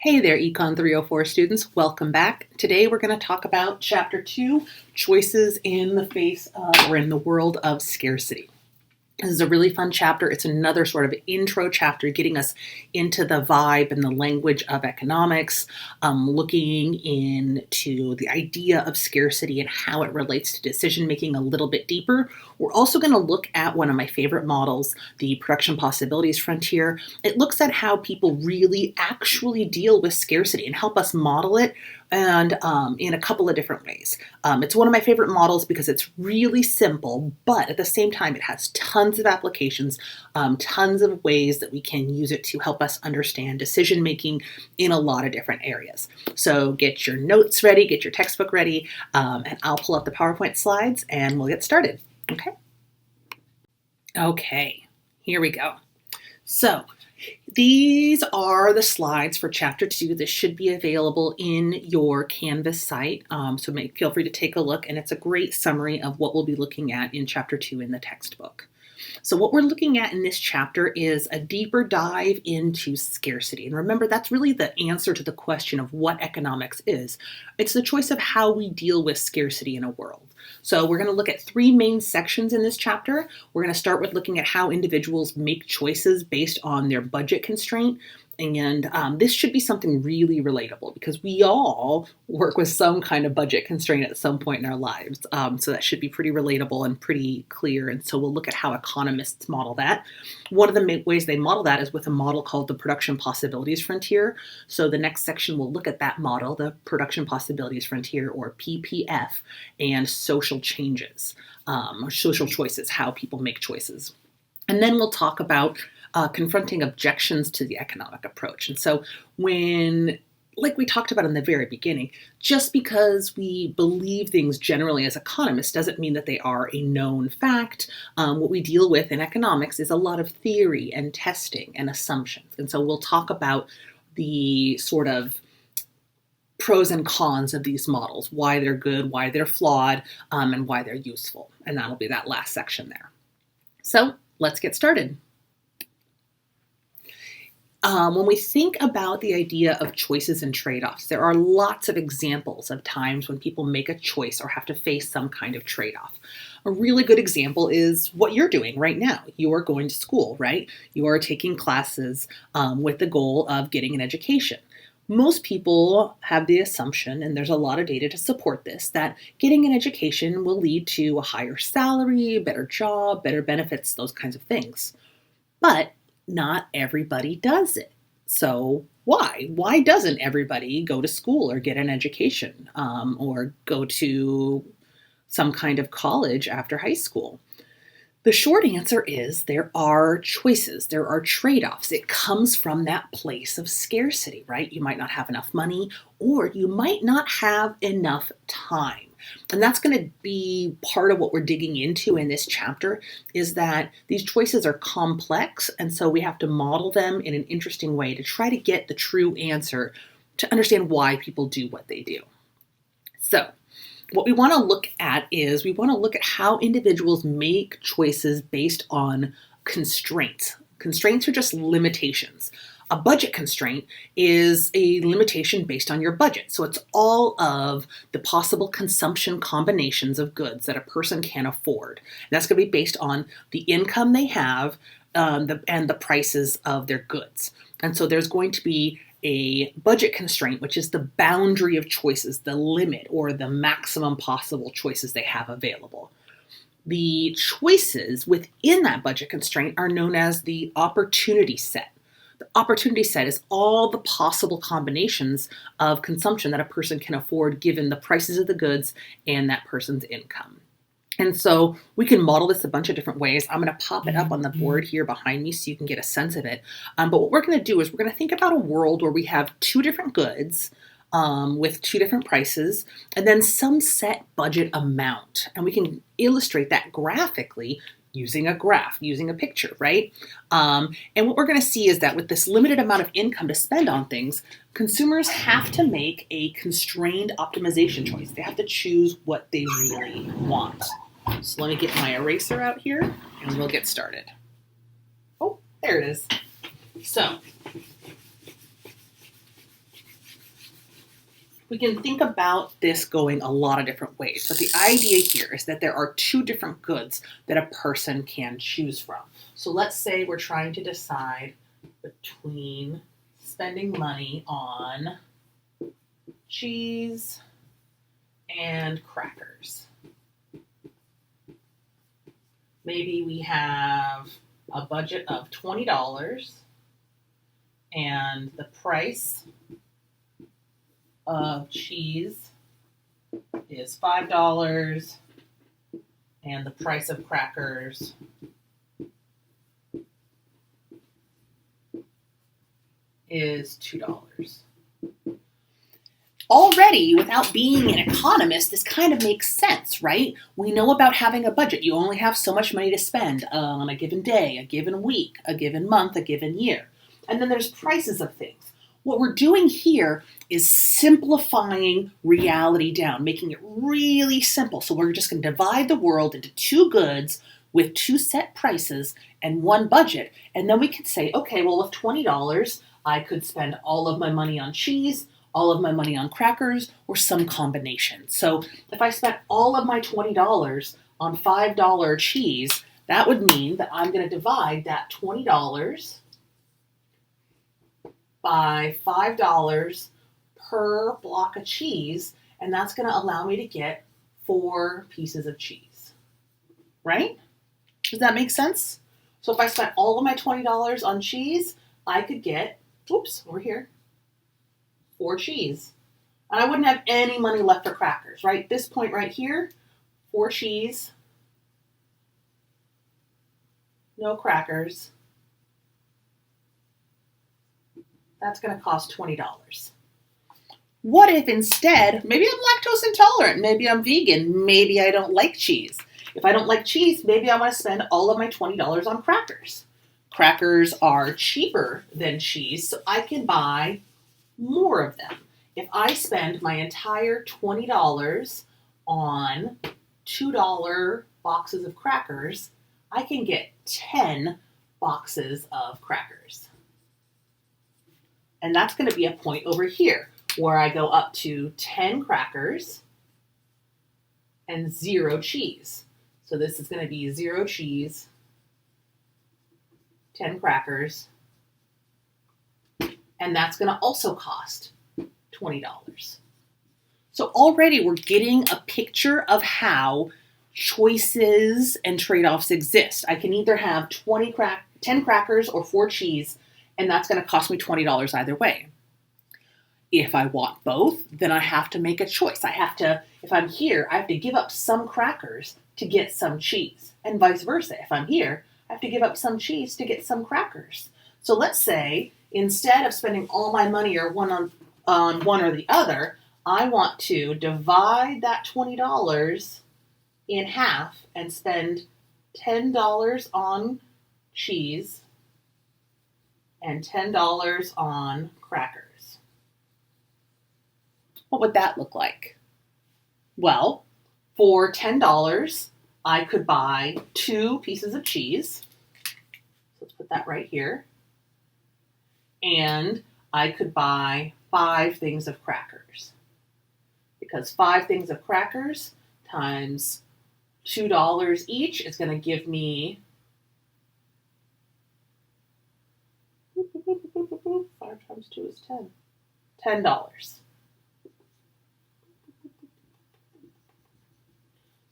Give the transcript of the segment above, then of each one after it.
Hey there, Econ 304 students. Welcome back. Today we're going to talk about Chapter 2, Choices in the Face of, or in the World of Scarcity. This is a really fun chapter. It's another sort of intro chapter getting us into the vibe and the language of economics, looking into the idea of scarcity and how it relates to decision making a little bit deeper. We're also going to look at one of my favorite models, the production possibilities frontier. It looks at how people really actually deal with scarcity and help us model it and in a couple of different ways. It's one of my favorite models because it's really simple, but at the same time, it has tons of applications, tons of ways that we can use it to help us understand decision making in a lot of different areas. So get your notes ready, get your textbook ready, and I'll pull up the PowerPoint slides and we'll get started. Okay, here we go. So these are the slides for Chapter 2. This should be available in your Canvas site, so feel free to take a look, and it's a great summary of what we'll be looking at in Chapter 2 in the textbook. So what we're looking at in this chapter is a deeper dive into scarcity. And remember, that's really the answer to the question of what economics is. It's the choice of how we deal with scarcity in a world. So we're going to look at three main sections in this chapter. We're going to start with looking at how individuals make choices based on their budget constraint. And this should be something really relatable because we all work with some kind of budget constraint at some point in our lives. So that should be pretty relatable and pretty clear. And so we'll look at how economists model that. One of the ways they model that is with a model called the production possibilities frontier. So the next section will look at that model, the production possibilities frontier, or PPF, and social changes, or social choices, how people make choices. And then we'll talk about confronting objections to the economic approach. And so like we talked about in the very beginning, just because we believe things generally as economists doesn't mean that they are a known fact. What we deal with in economics is a lot of theory and testing and assumptions. And so we'll talk about the sort of pros and cons of these models, why they're good, why they're flawed, and why they're useful. And that'll be that last section there. So let's get started. When we think about the idea of choices and trade-offs, there are lots of examples of times when people make a choice or have to face some kind of trade-off. A really good example is what you're doing right now. You are going to school, right? You are taking classes with the goal of getting an education. Most people have the assumption, and there's a lot of data to support this, that getting an education will lead to a higher salary, a better job, better benefits, those kinds of things. But not everybody does it. So why? Why doesn't everybody go to school or get an education or go to some kind of college after high school? The short answer is there are choices, there are trade-offs. It comes from that place of scarcity, right? You might not have enough money, or you might not have enough time. And that's going to be part of what we're digging into in this chapter, is that these choices are complex, and so we have to model them in an interesting way to try to get the true answer, to understand why people do what they do. So what we want to look at is we want to look at how individuals make choices based on constraints. Constraints are just limitations. A budget constraint is a limitation based on your budget. So it's all of the possible consumption combinations of goods that a person can afford. And that's going to be based on the income they have and the prices of their goods. And so there's going to be a budget constraint, which is the boundary of choices, the limit or the maximum possible choices they have available. The choices within that budget constraint are known as the opportunity set. The opportunity set is all the possible combinations of consumption that a person can afford given the prices of the goods and that person's income. And so we can model this a bunch of different ways. I'm going to pop it up on the board here behind me so you can get a sense of it. But what we're going to do is we're going to think about a world where we have two different goods with two different prices and then some set budget amount. And we can illustrate that graphically using a graph, using a picture, right? And what we're going to see is that with this limited amount of income to spend on things, consumers have to make a constrained optimization choice. They have to choose what they really want. So let me get my eraser out here and we'll get started. Oh, there it is. So We can think about this going a lot of different ways, but the idea here is that there are two different goods that a person can choose from. So let's say we're trying to decide between spending money on cheese and crackers. Maybe we have a budget of $20 and the price of cheese is $5 and the price of crackers is $2. Already, without being an economist, this kind of makes sense, right? We know about having a budget. You only have so much money to spend on a given day, a given week, a given month, a given year. And then there's prices of things. What we're doing here is simplifying reality down, making it really simple. So we're just going to divide the world into two goods with two set prices and one budget. And then we can say, okay, well, with $20, I could spend all of my money on cheese, all of my money on crackers, or some combination. So if I spent all of my $20 on $5 cheese, that would mean that I'm going to divide that $20 by $5 per block of cheese, and that's going to allow me to get 4 pieces of cheese, right? Does that make sense? So if I spent all of my $20 on cheese, I could get, over here, 4 cheese. And I wouldn't have any money left for crackers, right? This point right here, 4 cheese, no crackers. That's going to cost $20. What if instead, maybe I'm lactose intolerant, maybe I'm vegan, maybe I don't like cheese. If I don't like cheese, maybe I want to spend all of my $20 on crackers. Crackers are cheaper than cheese, so I can buy more of them. If I spend my entire $20 on $2 boxes of crackers, I can get 10 boxes of crackers. And that's going to be a point over here where I go up to 10 crackers and 0 cheese. So this is going to be 0 cheese, 10 crackers, and that's going to also cost $20. So already we're getting a picture of how choices and trade-offs exist. I can either have 10 crackers or 4 cheese, and that's going to cost me $20 either way. If I want both, then I have to make a choice. If I'm here, I have to give up some crackers to get some cheese, and vice versa. If I'm here, I have to give up some cheese to get some crackers. So let's say instead of spending all my money on one or the other, I want to divide that $20 in half and spend $10 on cheese and $10 on crackers. What would that look like? Well, for $10, I could buy 2 pieces of cheese. So let's put that right here. And I could buy 5 things of crackers. Because 5 things of crackers times $2 each is going to give me 5 times 2 is 10. $10.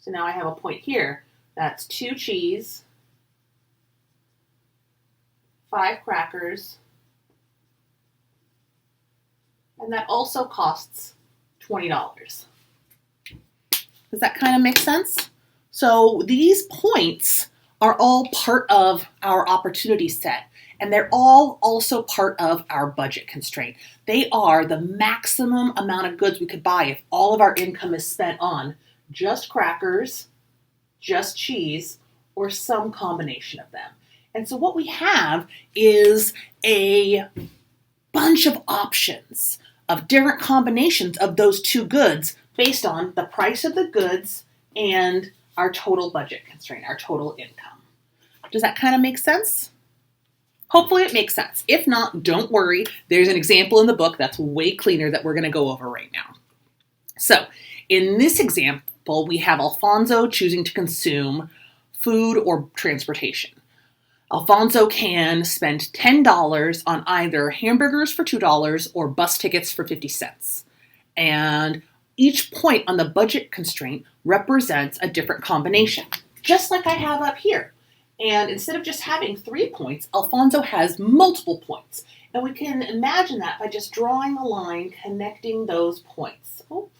So now I have a point here. That's 2 cheese, 5 crackers, and that also costs $20. Does that kind of make sense? So these points are all part of our opportunity set, and they're all also part of our budget constraint. They are the maximum amount of goods we could buy if all of our income is spent on just crackers, just cheese, or some combination of them. And so what we have is a bunch of options of different combinations of those 2 goods based on the price of the goods and our total budget constraint, our total income. Does that kind of make sense? Hopefully it makes sense. If not, don't worry. There's an example in the book that's way cleaner that we're going to go over right now. So in this example, we have Alfonso choosing to consume food or transportation. Alfonso can spend $10 on either hamburgers for $2 or bus tickets for 50 cents. And each point on the budget constraint represents a different combination, just like I have up here. And instead of just having 3 points, Alfonso has multiple points. And we can imagine that by just drawing a line connecting those points. Oh,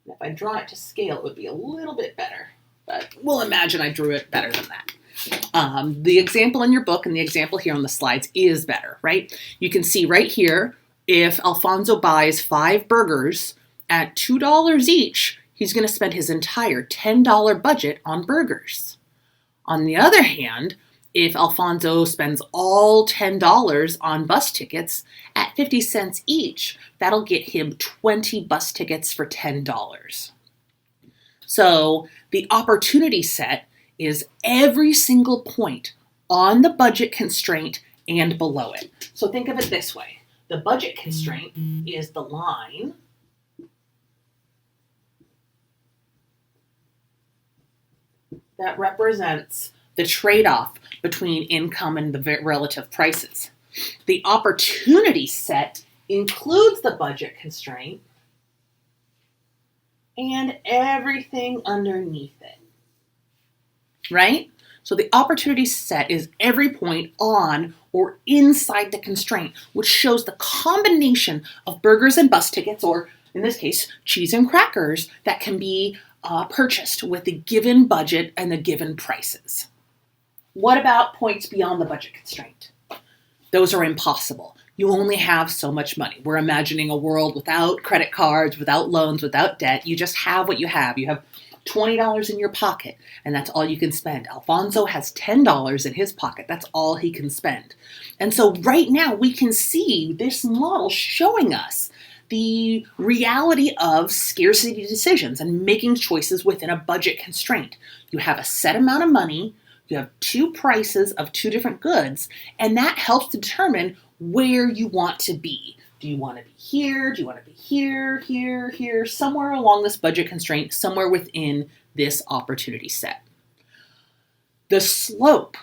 if I draw it to scale, it would be a little bit better. But we'll imagine I drew it better than that. The example in your book and the example here on the slides is better, right? You can see right here, if Alfonso buys 5 burgers at $2 each, he's going to spend his entire $10 budget on burgers. On the other hand, if Alfonso spends all $10 on bus tickets at 50 cents each, that'll get him 20 bus tickets for $10. So the opportunity set is every single point on the budget constraint and below it. So think of it this way. The budget constraint is the line that represents the trade-off between income and the relative prices. The opportunity set includes the budget constraint and everything underneath it, right? So the opportunity set is every point on or inside the constraint, which shows the combination of burgers and bus tickets, or in this case, cheese and crackers, that can be purchased with the given budget and the given prices. What about points beyond the budget constraint? Those are impossible. You only have so much money. We're imagining a world without credit cards, without loans, without debt. You just have what you have. You have $20 in your pocket, and that's all you can spend. Alfonso has $10 in his pocket. That's all he can spend. And so right now we can see this model showing us the reality of scarcity decisions and making choices within a budget constraint. You have a set amount of money, you have 2 prices of 2 different goods, and that helps determine where you want to be. Do you want to be here? Do you want to be here, here, here, somewhere along this budget constraint, somewhere within this opportunity set? The slope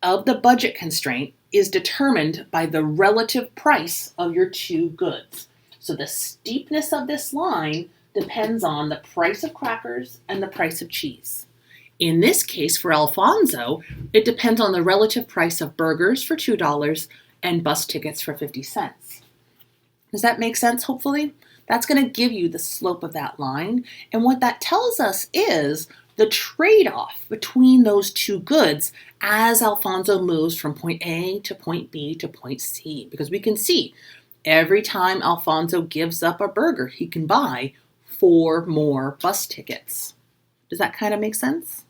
of the budget constraint is determined by the relative price of your 2 goods. So the steepness of this line depends on the price of crackers and the price of cheese. In this case, for Alfonso, it depends on the relative price of burgers for $2 and bus tickets for 50 cents. Does that make sense, hopefully? That's going to give you the slope of that line. And what that tells us is the trade-off between those 2 goods as Alfonso moves from point A to point B to point C. Because we can see every time Alfonso gives up a burger, he can buy 4 more bus tickets. Does that kind of make sense?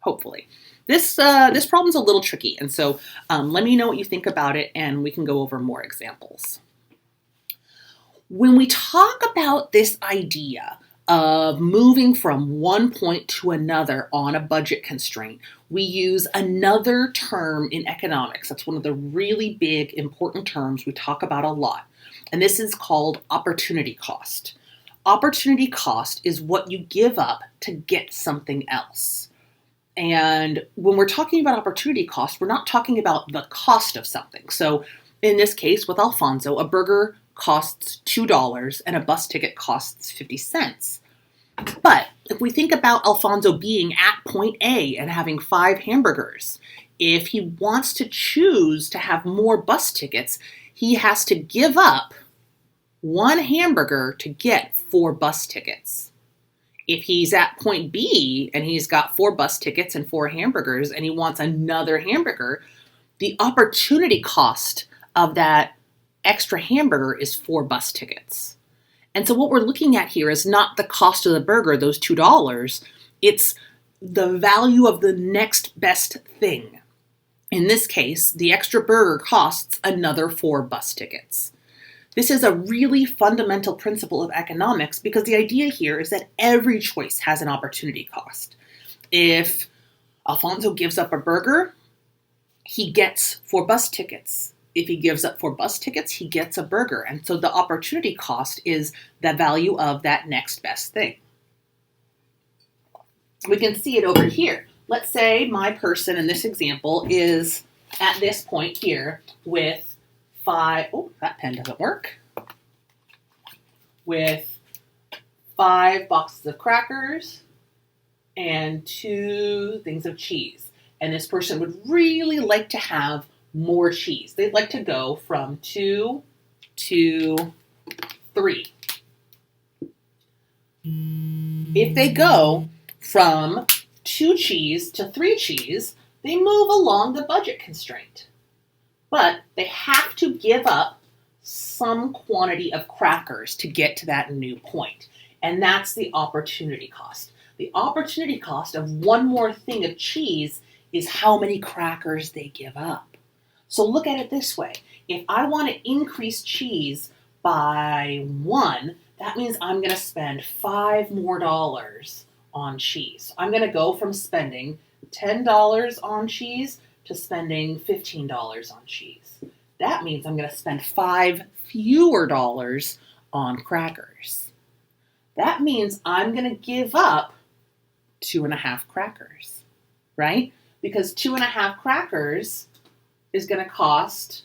Hopefully. This problem's a little tricky, and so let me know what you think about it, and we can go over more examples. When we talk about this idea of moving from one point to another on a budget constraint, we use another term in economics. That's one of the really big, important terms we talk about a lot, and this is called opportunity cost. Opportunity cost is what you give up to get something else. And when we're talking about opportunity cost, we're not talking about the cost of something. So in this case, with Alfonso, a burger costs $2 and a bus ticket costs 50 cents. But if we think about Alfonso being at point A and having 5 hamburgers, if he wants to choose to have more bus tickets, he has to give up 1 hamburger to get 4 bus tickets. If he's at point B and he's got 4 bus tickets and 4 hamburgers and he wants another hamburger, the opportunity cost of that extra hamburger is 4 bus tickets. And so what we're looking at here is not the cost of the burger, those $2, it's the value of the next best thing. In this case, the extra burger costs another 4 bus tickets. This is a really fundamental principle of economics because the idea here is that every choice has an opportunity cost. If Alfonso gives up a burger, he gets 4 bus tickets. If he gives up 4 bus tickets, he gets a burger. And so the opportunity cost is the value of that next best thing. We can see it over here. Let's say my person in this example is at this point here with 5, oh, that pen doesn't work, with 5 boxes of crackers and 2 things of cheese. And this person would really like to have more cheese. They'd like to go from 2 to 3. If they go from 2 cheese to 3 cheese, they move along the budget constraint. But they have to give up some quantity of crackers to get to that new point. And that's the opportunity cost. The opportunity cost of one more thing of cheese is how many crackers they give up. So look at it this way. If I want to increase cheese by 1, that means I'm going to spend $5 more on cheese. I'm going to go from spending $10 on cheese to spending $15 on cheese. That means I'm going to spend $5 fewer on crackers. That means I'm going to give up 2.5 crackers, right? Because 2.5 crackers is going to cost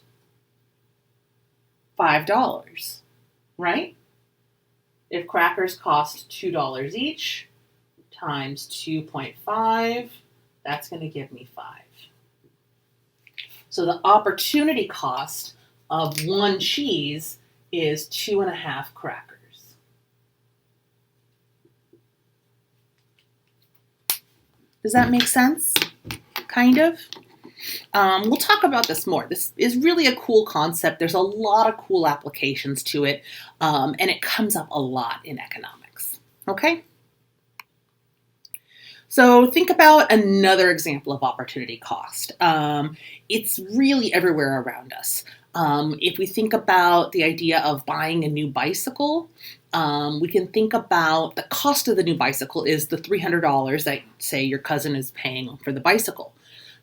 $5, right? If crackers cost $2 each times 2.5, that's going to give me 5. So the opportunity cost of 1 cheese is 2.5 crackers. Does that make sense? Kind of? We'll talk about this more. This is really a cool concept. There's a lot of cool applications to it, and it comes up a lot in economics. Okay? So think about another example of opportunity cost. It's really everywhere around us. If we think about the idea of buying a new bicycle, we can think about the cost of the new bicycle is the $300 that, say, your cousin is paying for the bicycle.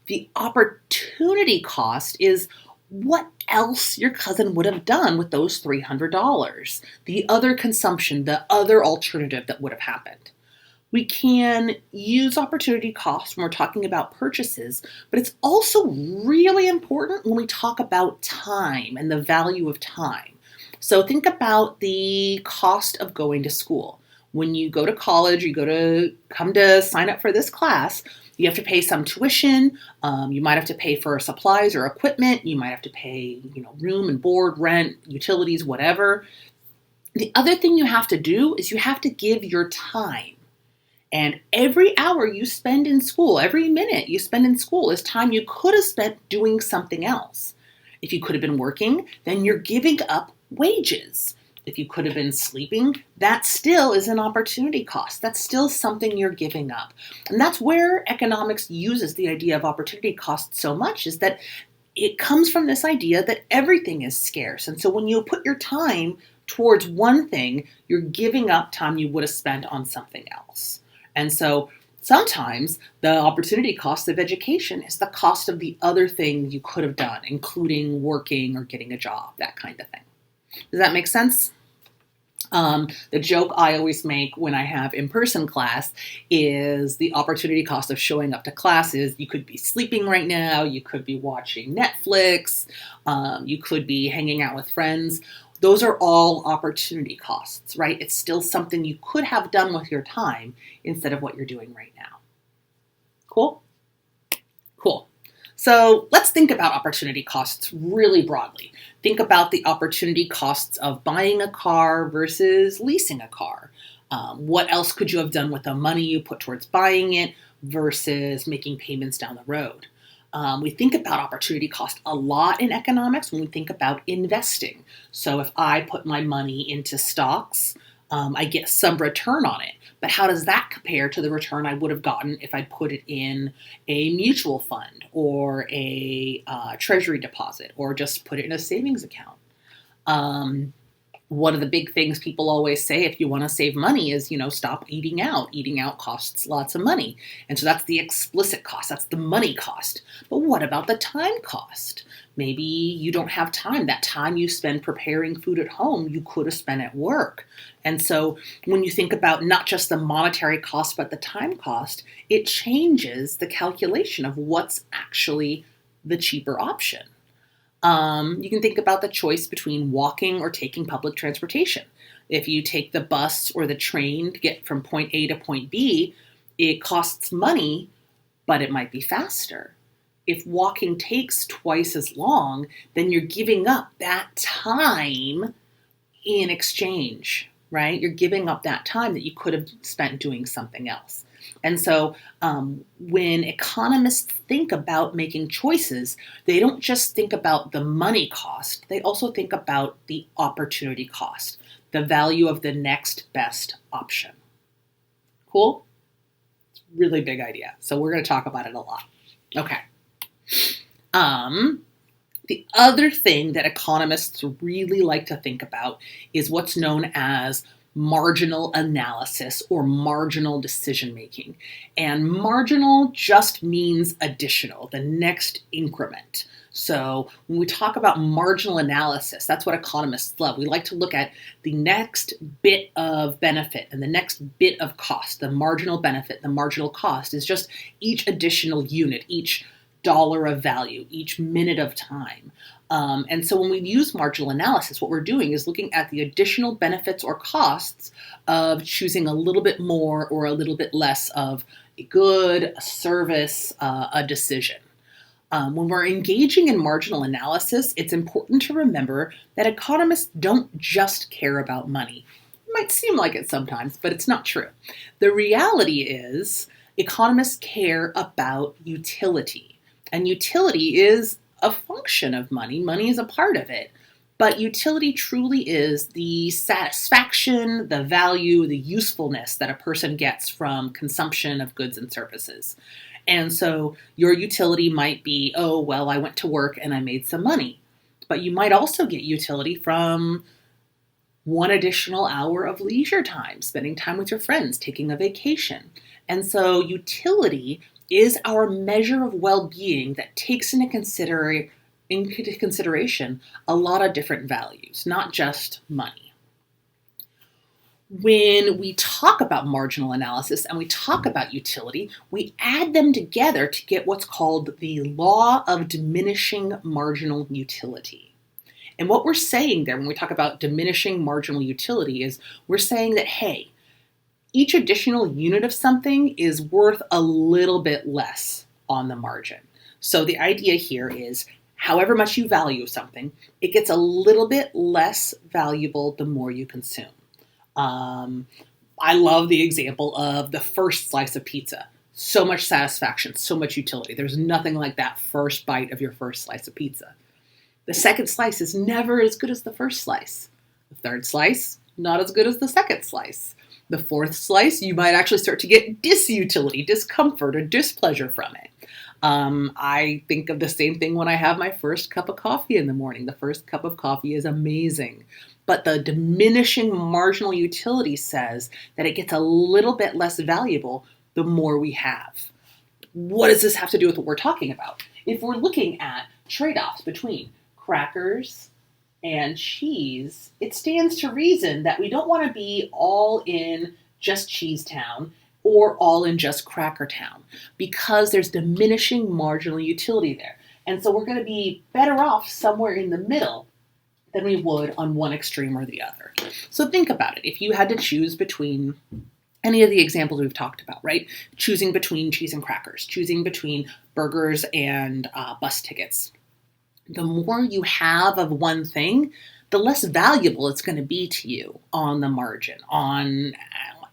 The opportunity cost is what else your cousin would have done with those $300, the other consumption, the other alternative that would have happened. We can use opportunity cost when we're talking about purchases, but it's also really important when we talk about time and the value of time. So think about the cost of going to school. When you go to college, you come to sign up for this class, you have to pay some tuition. You might have to pay for supplies or equipment. You might have to pay, room and board, rent, utilities, whatever. The other thing you have to do is you have to give your time. And every hour you spend in school, every minute you spend in school is time you could have spent doing something else. If you could have been working, then you're giving up wages. If you could have been sleeping, that still is an opportunity cost. That's still something you're giving up. And that's where economics uses the idea of opportunity cost so much, is that it comes from this idea that everything is scarce. And so when you put your time towards one thing, you're giving up time you would have spent on something else. And so sometimes the opportunity cost of education is the cost of the other thing you could have done, including working or getting a job, that kind of thing. Does that make sense? The joke I always make when I have in-person class is the opportunity cost of showing up to classes. You could be sleeping right now. You could be watching Netflix. You could be hanging out with friends. Those are all opportunity costs, right? It's still something you could have done with your time instead of what you're doing right now. Cool? Cool. So let's think about opportunity costs really broadly. Think about the opportunity costs of buying a car versus leasing a car. What else could you have done with the money you put towards buying it versus making payments down the road? We think about opportunity cost a lot in economics when we think about investing. So if I put my money into stocks, I get some return on it. But how does that compare to the return I would have gotten if I put it in a mutual fund or a treasury deposit or just put it in a savings account? One of the big things people always say if you want to save money is, stop eating out. Eating out costs lots of money. And so that's the explicit cost. That's the money cost. But what about the time cost? Maybe you don't have time. That time you spend preparing food at home, you could have spent at work. And so when you think about not just the monetary cost, but the time cost, it changes the calculation of what's actually the cheaper option. You can think about the choice between walking or taking public transportation. If you take the bus or the train to get from point A to point B, it costs money, but it might be faster. If walking takes twice as long, then you're giving up that time in exchange, right? You're giving up that time that you could have spent doing something else. And so when economists think about making choices, they don't just think about the money cost, they also think about the opportunity cost, the value of the next best option. Cool? It's a really big idea. So we're going to talk about it a lot. Okay. The other thing that economists really like to think about is what's known as marginal analysis or marginal decision making. And marginal just means additional, the next increment. So when we talk about marginal analysis, that's what economists love. We like to look at the next bit of benefit and the next bit of cost. The marginal benefit, the marginal cost is just each additional unit, each dollar of value, each minute of time. And so when we use marginal analysis, what we're doing is looking at the additional benefits or costs of choosing a little bit more or a little bit less of a good, a service, a decision. When we're engaging in marginal analysis, it's important to remember that economists don't just care about money. It might seem like it sometimes, but it's not true. The reality is economists care about utility. And utility is a function of money. Money is a part of it. But utility truly is the satisfaction, the value, the usefulness that a person gets from consumption of goods and services. And so your utility might be, oh, well, I went to work and I made some money. But you might also get utility from one additional hour of leisure time, spending time with your friends, taking a vacation. And so utility is our measure of well-being that takes into consideration a lot of different values, not just money. When we talk about marginal analysis and we talk about utility, we add them together to get what's called the law of diminishing marginal utility. And what we're saying there when we talk about diminishing marginal utility is we're saying that, hey, each additional unit of something is worth a little bit less on the margin. So the idea here is however much you value something, it gets a little bit less valuable the more you consume. I love the example of the first slice of pizza. So much satisfaction, so much utility. There's nothing like that first bite of your first slice of pizza. The second slice is never as good as the first slice. The third slice, not as good as the second slice. The fourth slice, you might actually start to get disutility, discomfort, or displeasure from it. I think of the same thing when I have my first cup of coffee in the morning. The first cup of coffee is amazing. But the diminishing marginal utility says that it gets a little bit less valuable the more we have. What does this have to do with what we're talking about? If we're looking at trade-offs between crackers and cheese, it stands to reason that we don't want to be all in just Cheese Town or all in just Cracker Town because there's diminishing marginal utility there. And so we're going to be better off somewhere in the middle than we would on one extreme or the other. So think about it. If you had to choose between any of the examples we've talked about, right? Choosing between cheese and crackers, choosing between burgers and bus tickets. The more you have of one thing, the less valuable it's going to be to you on the margin, on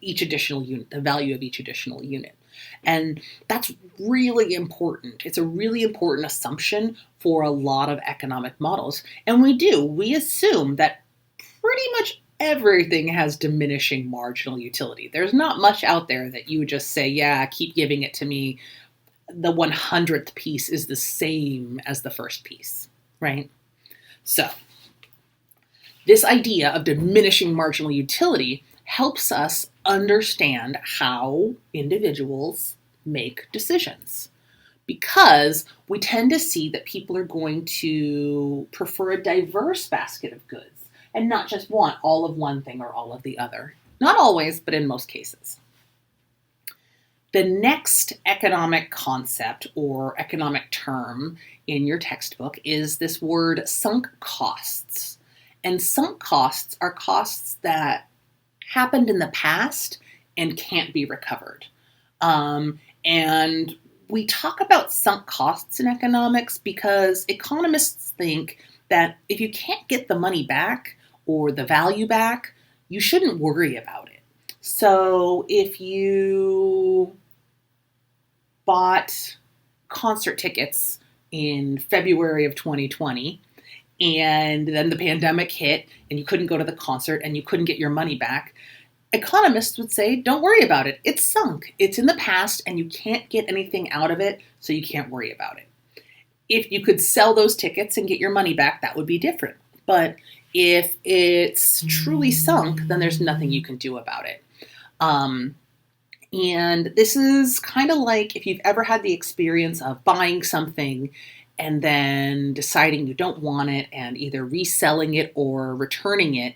each additional unit, the value of each additional unit. And that's really important. It's a really important assumption for a lot of economic models. And we assume that pretty much everything has diminishing marginal utility. There's not much out there that you would just say, yeah, keep giving it to me. The 100th piece is the same as the first piece, right? So This idea of diminishing marginal utility helps us understand how individuals make decisions, because we tend to see that people are going to prefer a diverse basket of goods and not just want all of one thing or all of the other. Not always, but in most cases. The next economic concept or economic term in your textbook is this word sunk costs. And sunk costs are costs that happened in the past and can't be recovered. And we talk about sunk costs in economics because economists think that if you can't get the money back or the value back, you shouldn't worry about it. So if you bought concert tickets in February of 2020, and then the pandemic hit and you couldn't go to the concert and you couldn't get your money back, economists would say, don't worry about it. It's sunk. It's in the past and you can't get anything out of it, so you can't worry about it. If you could sell those tickets and get your money back, that would be different. But if it's truly sunk, then there's nothing you can do about it. And this is kind of like if you've ever had the experience of buying something and then deciding you don't want it and either reselling it or returning it.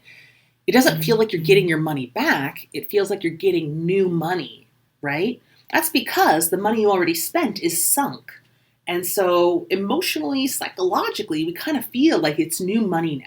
It doesn't feel like you're getting your money back. It feels like you're getting new money, right? That's because the money you already spent is sunk. And so emotionally, psychologically, we kind of feel like it's new money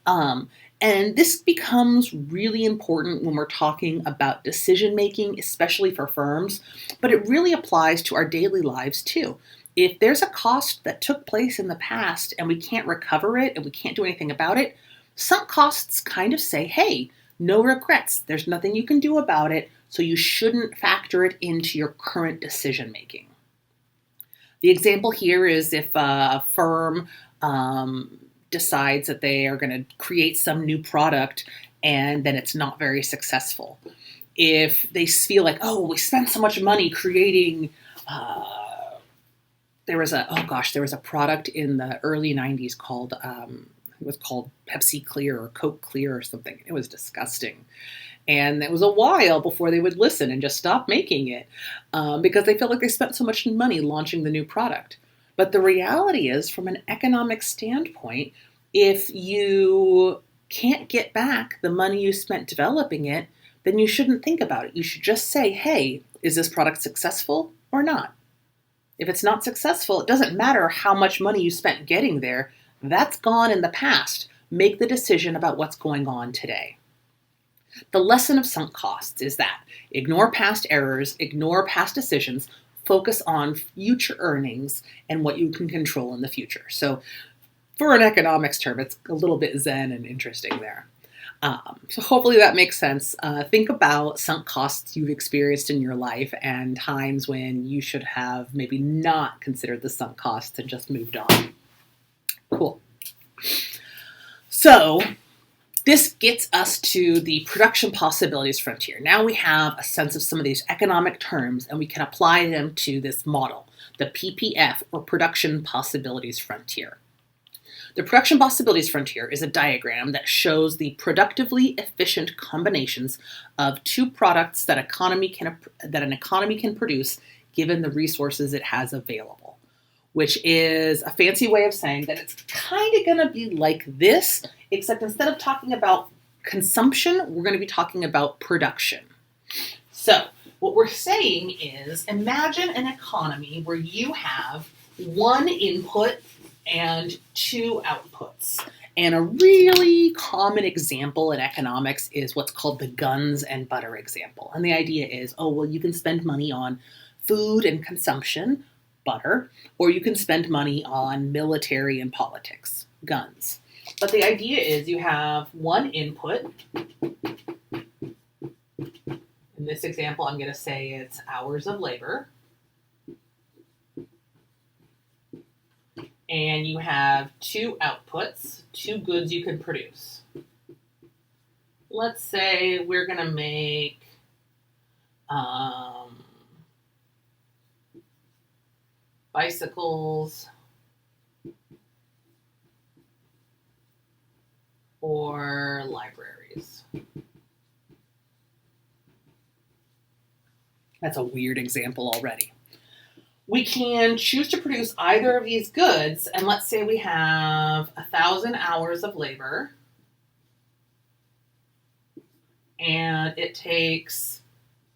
now. And this becomes really important when we're talking about decision making, especially for firms, but it really applies to our daily lives too. If there's a cost that took place in the past and we can't recover it and we can't do anything about it, sunk costs kind of say, hey, no regrets. There's nothing you can do about it, so you shouldn't factor it into your current decision making. The example here is if a firm decides that they are going to create some new product and then it's not very successful. If they feel like, oh, we spent so much money creating, there was a product in the early 90s called, it was called Pepsi Clear or Coke Clear or something. It was disgusting. And it was a while before they would listen and just stop making it because they felt like they spent so much money launching the new product. But the reality is, from an economic standpoint, if you can't get back the money you spent developing it, then you shouldn't think about it. You should just say, hey, is this product successful or not? If it's not successful, it doesn't matter how much money you spent getting there. That's gone in the past. Make the decision about what's going on today. The lesson of sunk costs is that ignore past errors, ignore past decisions, focus on future earnings and what you can control in the future. So for an economics term, it's a little bit zen and interesting there. So hopefully that makes sense. Think about sunk costs you've experienced in your life and times when you should have maybe not considered the sunk costs and just moved on. Cool. So this gets us to the production possibilities frontier. Now we have a sense of some of these economic terms and we can apply them to this model, the PPF or production possibilities frontier. The production possibilities frontier is a diagram that shows the productively efficient combinations of two products that an economy can produce given the resources it has available, which is a fancy way of saying that it's kind of going to be like this, except instead of talking about consumption, we're going to be talking about production. So what we're saying is, imagine an economy where you have one input and two outputs. And a really common example in economics is what's called the guns and butter example. And the idea is, oh, well, you can spend money on food and consumption, butter, or you can spend money on military and politics, guns. But the idea is you have one input. In this example, I'm going to say it's hours of labor. And you have two outputs, two goods you can produce. Let's say we're going to make bicycles or libraries. That's a weird example already. We can choose to produce either of these goods, and let's say we have 1,000 hours of labor, and it takes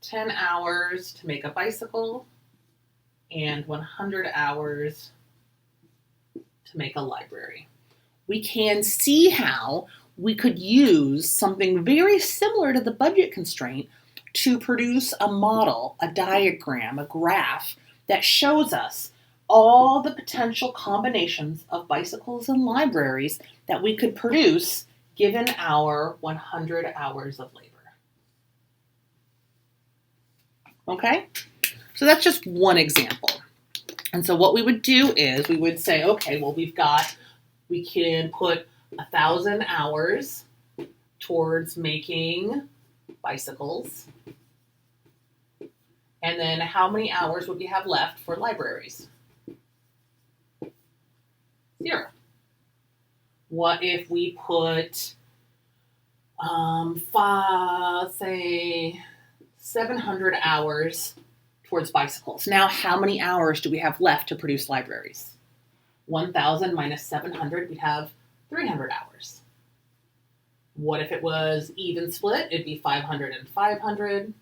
10 hours to make a bicycle and 100 hours to make a library. We can see how we could use something very similar to the budget constraint to produce a model, a diagram, a graph that shows us all the potential combinations of bicycles and libraries that we could produce given our 100 hours of labor. Okay? So that's just one example. And so what we would do is we would say, okay, well, we can put 1,000 hours towards making bicycles. And then how many hours would we have left for libraries? 0. What if we put, say, 700 hours towards bicycles? Now, how many hours do we have left to produce libraries? 1,000 minus 700, we'd have 300 hours. What if it was even split? It'd be 500 and 500.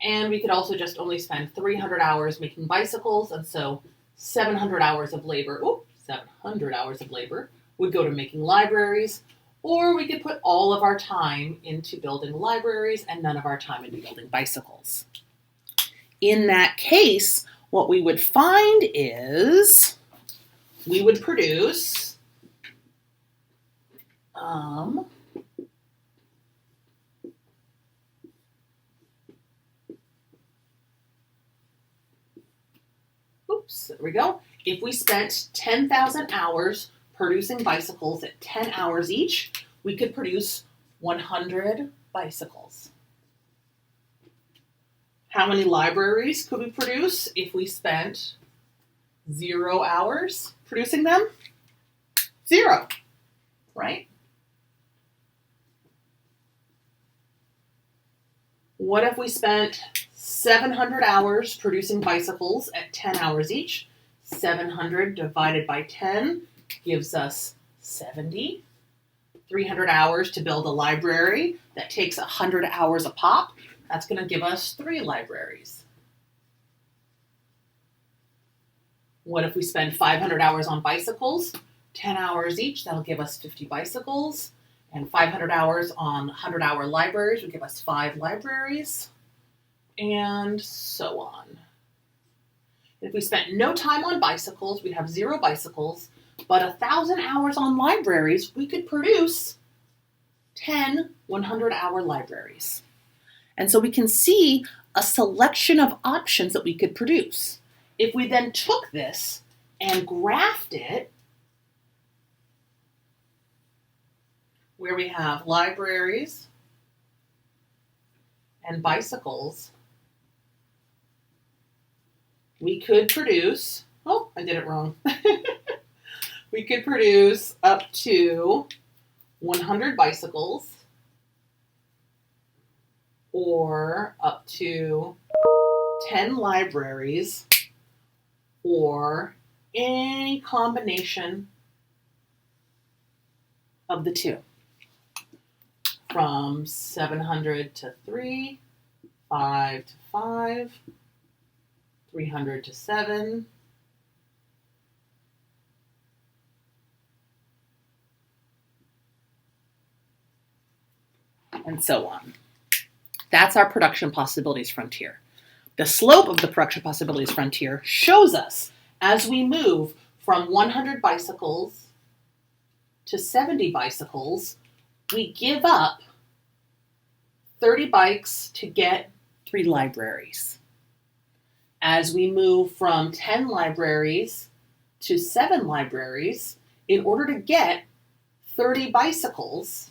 And we could also just only spend 300 hours making bicycles, and so 700 hours of labor, 700 hours of labor would go to making libraries, or we could put all of our time into building libraries and none of our time into building bicycles. In that case, what we would find is we would produce there we go. If we spent 10,000 hours producing bicycles at 10 hours each, we could produce 100 bicycles. How many libraries could we produce if we spent 0 hours producing them? 0, right? What if we spent 700 hours producing bicycles at 10 hours each? 700 divided by 10 gives us 70. 300 hours to build a library that takes 100 hours a pop. That's going to give us 3 libraries. What if we spend 500 hours on bicycles? 10 hours each, that'll give us 50 bicycles. And 500 hours on 100-hour libraries would give us 5 libraries. And so on. If we spent no time on bicycles, we'd have 0 bicycles, but 1,000 hours on libraries, we could produce 10 100-hour libraries. And so we can see a selection of options that we could produce. If we then took this and graphed it, where we have libraries and bicycles, we could produce, I did it wrong. We could produce up to 100 bicycles or up to 10 libraries or any combination of the two. From 700 to 3, 5 to 5, 300 to 7, and so on. That's our production possibilities frontier. The slope of the production possibilities frontier shows us as we move from 100 bicycles to 70 bicycles, we give up 30 bikes to get 3 libraries. As we move from 10 libraries to 7 libraries, in order to get 30 bicycles,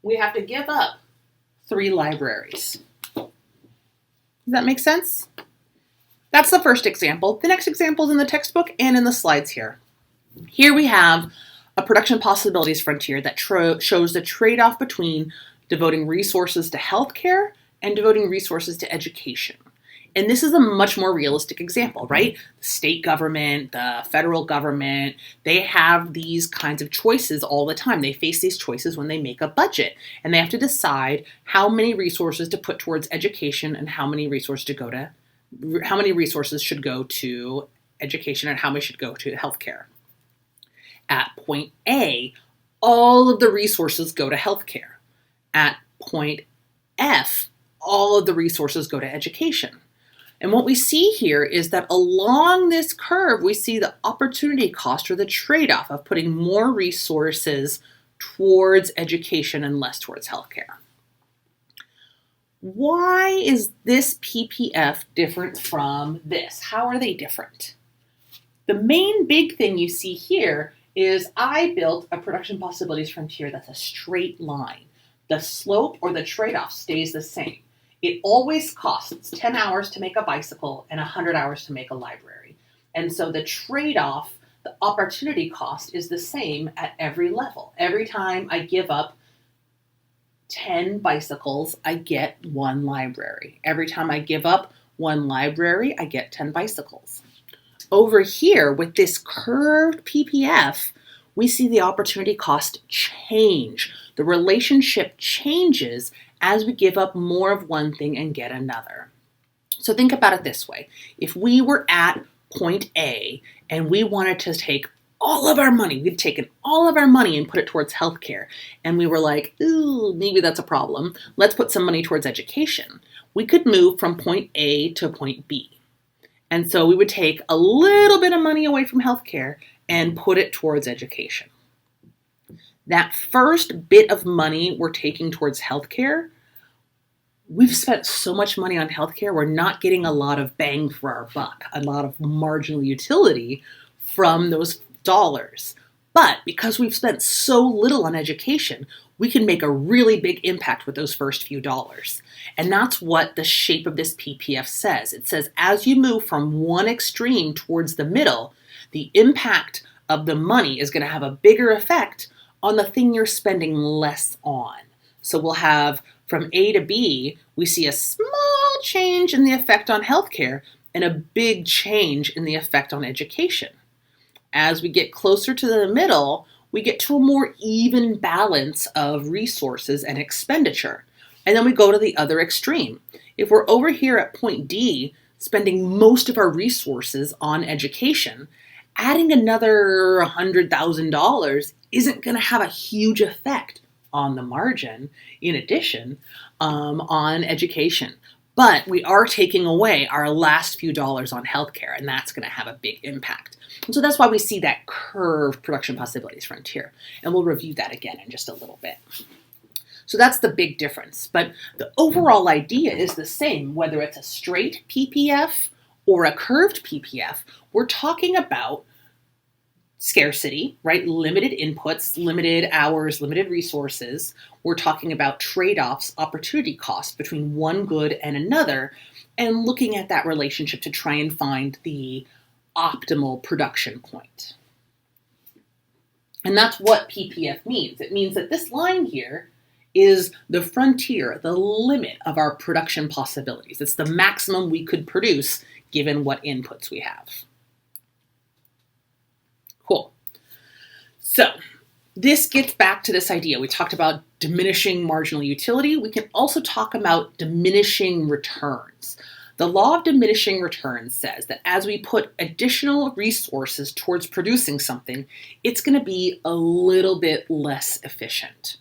we have to give up 3 libraries. Does that make sense? That's the first example. The next example is in the textbook and in the slides here. Here we have a production possibilities frontier that shows the trade-off between devoting resources to healthcare and devoting resources to education. And this is a much more realistic example, right? The state government, the federal government, they have these kinds of choices all the time. They face these choices when they make a budget, and they have to decide how many resources to put towards education and how many resources should go to education and how many should go to healthcare. At point A, all of the resources go to healthcare. At point F, all of the resources go to education. And what we see here is that along this curve, we see the opportunity cost or the trade-off of putting more resources towards education and less towards healthcare. Why is this PPF different from this? How are they different? The main big thing you see here is I built a production possibilities frontier that's a straight line. The slope or the trade-off stays the same. It always costs 10 hours to make a bicycle and 100 hours to make a library. And so the trade-off, the opportunity cost is the same at every level. Every time I give up 10 bicycles, I get 1 library. Every time I give up 1 library, I get 10 bicycles. Over here with this curved PPF, we see the opportunity cost change. The relationship changes as we give up more of one thing and get another. So think about it this way. If we were at point A and we wanted to take all of our money, we'd taken all of our money and put it towards healthcare, and we were like, ooh, maybe that's a problem. Let's put some money towards education. We could move from point A to point B. And so we would take a little bit of money away from healthcare and put it towards education. That first bit of money we're taking towards healthcare, we've spent so much money on healthcare, we're not getting a lot of bang for our buck, a lot of marginal utility from those dollars. But because we've spent so little on education, we can make a really big impact with those first few dollars. And that's what the shape of this PPF says. It says as you move from one extreme towards the middle, the impact of the money is going to have a bigger effect on the thing you're spending less on. So we'll have from A to B, we see a small change in the effect on healthcare and a big change in the effect on education. As we get closer to the middle, we get to a more even balance of resources and expenditure. And then we go to the other extreme. If we're over here at point D, spending most of our resources on education, adding another $100,000 isn't going to have a huge effect on the margin, in addition, on education. But we are taking away our last few dollars on healthcare, and that's going to have a big impact. And so that's why we see that curved production possibilities frontier. And we'll review that again in just a little bit. So that's the big difference. But the overall idea is the same, whether it's a straight PPF or a curved PPF. We're talking about scarcity, right? Limited inputs, limited hours, limited resources. We're talking about trade-offs, opportunity costs between one good and another, and looking at that relationship to try and find the optimal production point. And that's what PPF means. It means that this line here is the frontier, the limit of our production possibilities. It's the maximum we could produce given what inputs we have. Cool. So this gets back to this idea. We talked about diminishing marginal utility. We can also talk about diminishing returns. The law of diminishing returns says that as we put additional resources towards producing something, it's going to be a little bit less efficient.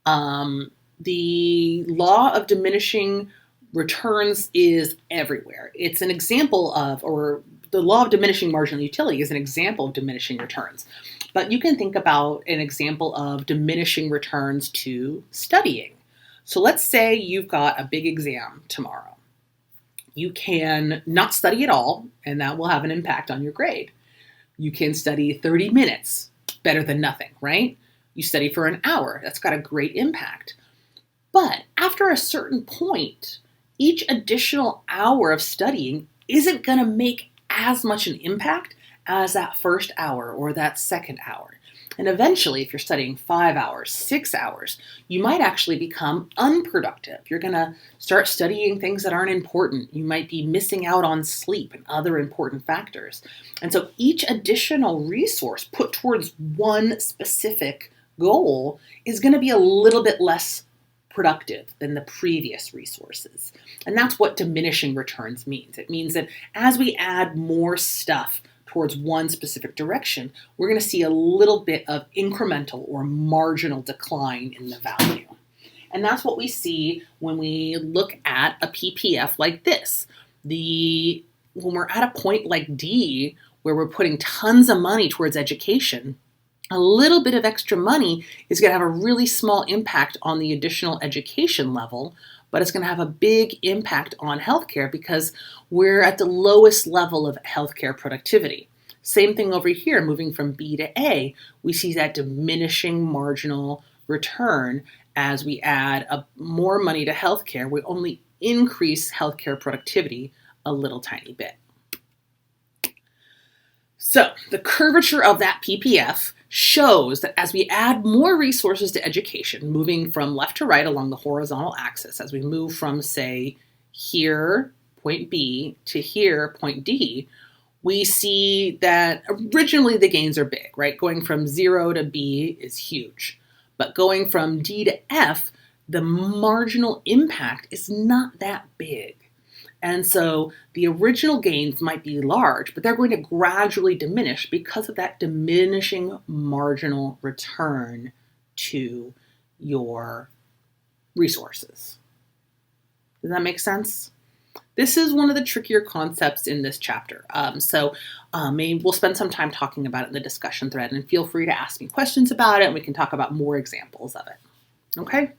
The law of diminishing returns is everywhere. It's an example of, or the law of diminishing marginal utility is an example of diminishing returns. But you can think about an example of diminishing returns to studying. So let's say you've got a big exam tomorrow. You can not study at all, and that will have an impact on your grade. You can study 30 minutes, better than nothing, right? You study for an hour, that's got a great impact. But after a certain point, each additional hour of studying isn't going to make as much an impact as that first hour or that second hour. And eventually, if you're studying 5 hours, 6 hours, you might actually become unproductive. You're going to start studying things that aren't important. You might be missing out on sleep and other important factors. And so each additional resource put towards one specific goal is going to be a little bit less productive than the previous resources. And that's what diminishing returns means. It means that as we add more stuff towards one specific direction, we're going to see a little bit of incremental or marginal decline in the value. And that's what we see when we look at a PPF like this. When we're at a point like D, where we're putting tons of money towards education, a little bit of extra money is going to have a really small impact on the additional education level, but it's going to have a big impact on healthcare because we're at the lowest level of healthcare productivity. Same thing over here, moving from B to A, we see that diminishing marginal return as we add more money to healthcare. We only increase healthcare productivity a little tiny bit. So the curvature of that PPF shows that as we add more resources to education, moving from left to right along the horizontal axis, as we move from, say, here, point B, to here, point D, we see that originally the gains are big, right? Going from 0 to B is huge. But going from D to F, the marginal impact is not that big. And so the original gains might be large, but they're going to gradually diminish because of that diminishing marginal return to your resources. Does that make sense? This is one of the trickier concepts in this chapter. Maybe we'll spend some time talking about it in the discussion thread, and feel free to ask me questions about it, and we can talk about more examples of it. Okay?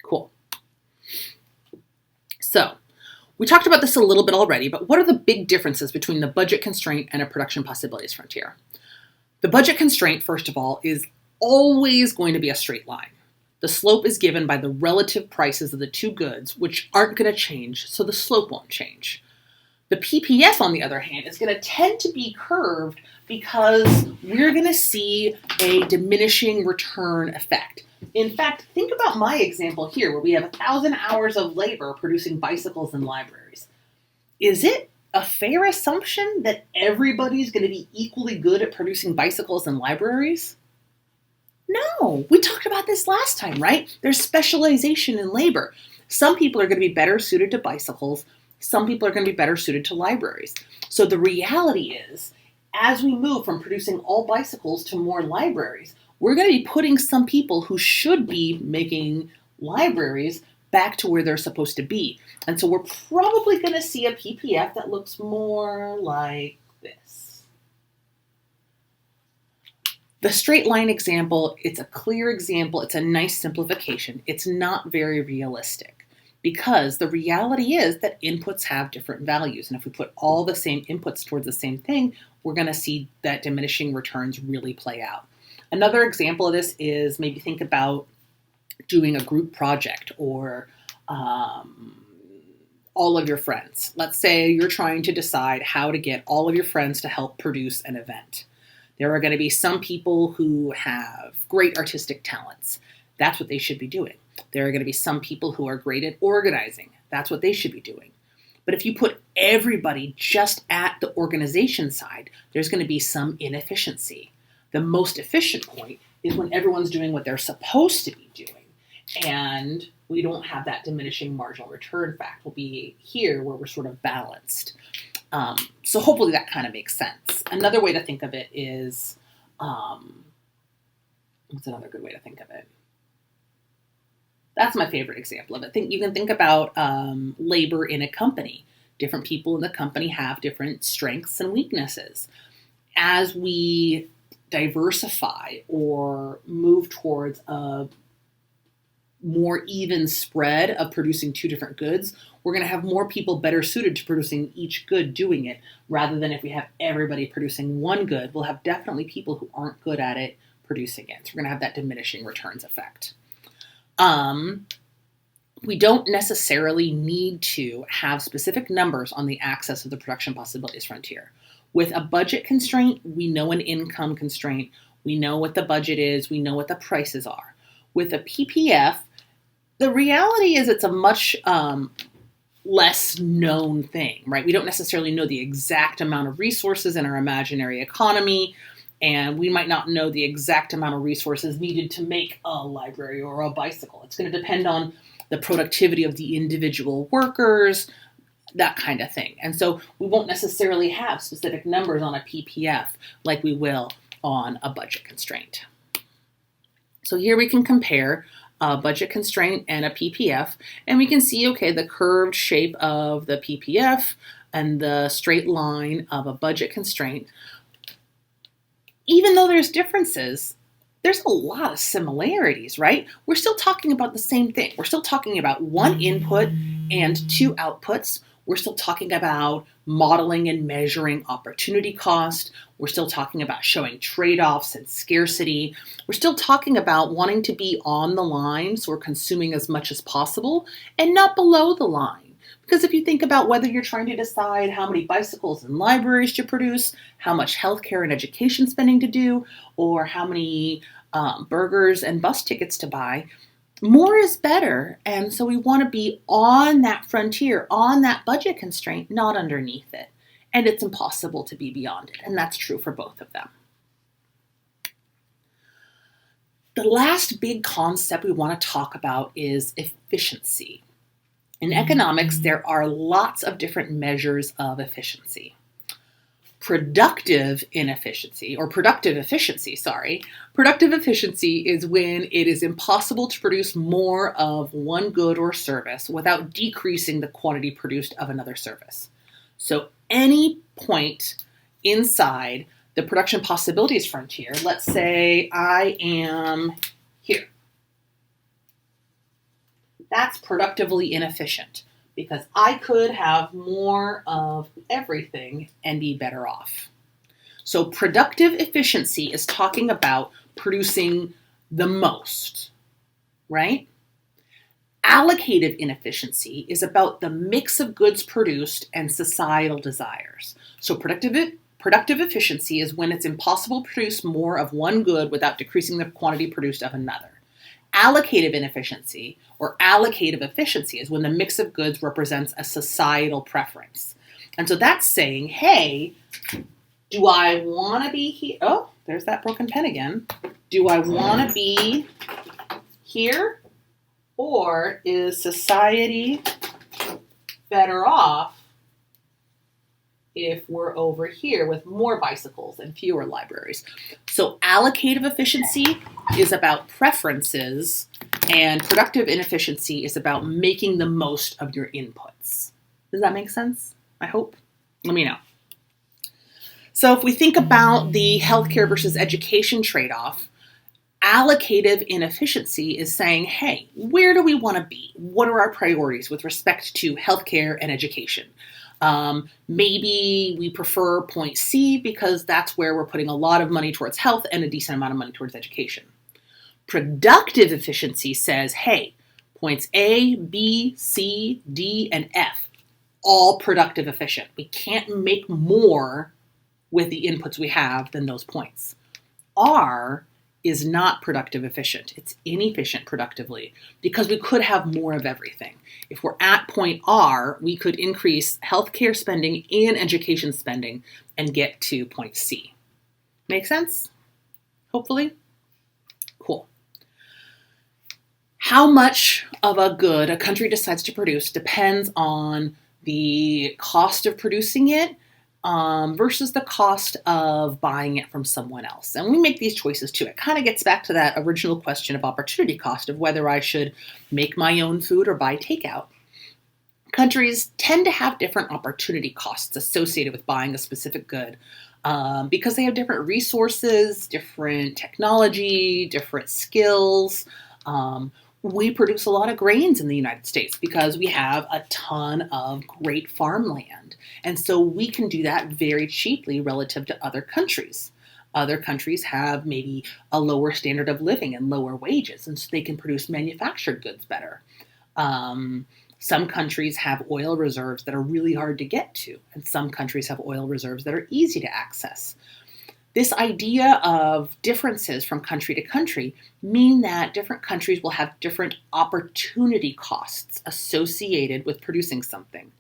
Cool. So, we talked about this a little bit already, but what are the big differences between the budget constraint and a production possibilities frontier? The budget constraint, first of all, is always going to be a straight line. The slope is given by the relative prices of the two goods, which aren't going to change, so the slope won't change. The PPF, on the other hand, is going to tend to be curved because we're going to see a diminishing return effect. In fact, think about my example here where we have 1,000 hours of labor producing bicycles in libraries. Is it a fair assumption that everybody's going to be equally good at producing bicycles in libraries? No, we talked about this last time, right? There's specialization in labor. Some people are going to be better suited to bicycles. Some people are going to be better suited to libraries. So the reality is, as we move from producing all bicycles to more libraries, we're going to be putting some people who should be making libraries back to where they're supposed to be. And so we're probably going to see a PPF that looks more like this. The straight line example, it's a clear example. It's a nice simplification. It's not very realistic because the reality is that inputs have different values. And if we put all the same inputs towards the same thing, we're going to see that diminishing returns really play out. Another example of this is maybe think about doing a group project or all of your friends. Let's say you're trying to decide how to get all of your friends to help produce an event. There are going to be some people who have great artistic talents. That's what they should be doing. There are going to be some people who are great at organizing. That's what they should be doing. But if you put everybody just at the organization side, there's going to be some inefficiency. The most efficient point is when everyone's doing what they're supposed to be doing. And we don't have that diminishing marginal return fact. We'll be here where we're sort of balanced. So hopefully that kind of makes sense. Another way to think of it is, what's another good way to think of it? That's my favorite example of it. You can think about labor in a company. Different people in the company have different strengths and weaknesses. As we diversify or move towards a more even spread of producing two different goods, we're going to have more people better suited to producing each good doing it, rather than if we have everybody producing one good, we'll have definitely people who aren't good at it producing it. So we're going to have that diminishing returns effect. We don't necessarily need to have specific numbers on the axis of the production possibilities frontier. With a budget constraint, we know an income constraint. We know what the budget is. We know what the prices are. With a PPF, the reality is it's a much less known thing, right? We don't necessarily know the exact amount of resources in our imaginary economy, and we might not know the exact amount of resources needed to make a library or a bicycle. It's going to depend on the productivity of the individual workers, that kind of thing. And so we won't necessarily have specific numbers on a PPF like we will on a budget constraint. So here we can compare a budget constraint and a PPF, and we can see, okay, the curved shape of the PPF and the straight line of a budget constraint. Even though there's differences, there's a lot of similarities, right? We're still talking about the same thing. We're still talking about one input and two outputs. We're still talking about modeling and measuring opportunity cost. We're still talking about showing trade-offs and scarcity. We're still talking about wanting to be on the line, so we're consuming as much as possible, and not below the line. Because if you think about whether you're trying to decide how many bicycles and libraries to produce, how much healthcare and education spending to do, or how many burgers and bus tickets to buy, more is better. And so we want to be on that frontier, on that budget constraint, not underneath it. And it's impossible to be beyond it. And that's true for both of them. The last big concept we want to talk about is efficiency. In economics, there are lots of different measures of efficiency. Productive efficiency is when it is impossible to produce more of one good or service without decreasing the quantity produced of another service. So any point inside the production possibilities frontier, let's say I am here. That's productively inefficient because I could have more of everything and be better off. So productive efficiency is talking about producing the most, right? Allocative inefficiency is about the mix of goods produced and societal desires. So productive efficiency is when it's impossible to produce more of one good without decreasing the quantity produced of another. Allocative inefficiency or allocative efficiency is when the mix of goods represents a societal preference. And so that's saying, hey, do I want to be here? Oh, there's that broken pen again. Do I want to be here? Or is society better off if we're over here with more bicycles and fewer libraries? So allocative efficiency is about preferences, and productive inefficiency is about making the most of your inputs. Does that make sense? I hope. Let me know. So if we think about the healthcare versus education trade-off, allocative inefficiency is saying, hey, where do we want to be? What are our priorities with respect to healthcare and education? Maybe we prefer point C because that's where we're putting a lot of money towards health and a decent amount of money towards education. Productive efficiency says, hey, points A, B, C, D, and F, all productive efficient. We can't make more with the inputs we have than those points. R is not productive efficient. It's inefficient productively because we could have more of everything. If we're at point R, we could increase healthcare spending and education spending and get to point C. Make sense? Hopefully? Cool. How much of a good a country decides to produce depends on the cost of producing it versus the cost of buying it from someone else. And we make these choices too. It kind of gets back to that original question of opportunity cost of whether I should make my own food or buy takeout. Countries tend to have different opportunity costs associated with buying a specific good because they have different resources, different technology, different skills. We produce a lot of grains in the United States because we have a ton of great farmland. And so we can do that very cheaply relative to other countries. Other countries have maybe a lower standard of living and lower wages, and so they can produce manufactured goods better. Some countries have oil reserves that are really hard to get to, and some countries have oil reserves that are easy to access. This idea of differences from country to country mean that different countries will have different opportunity costs associated with producing something.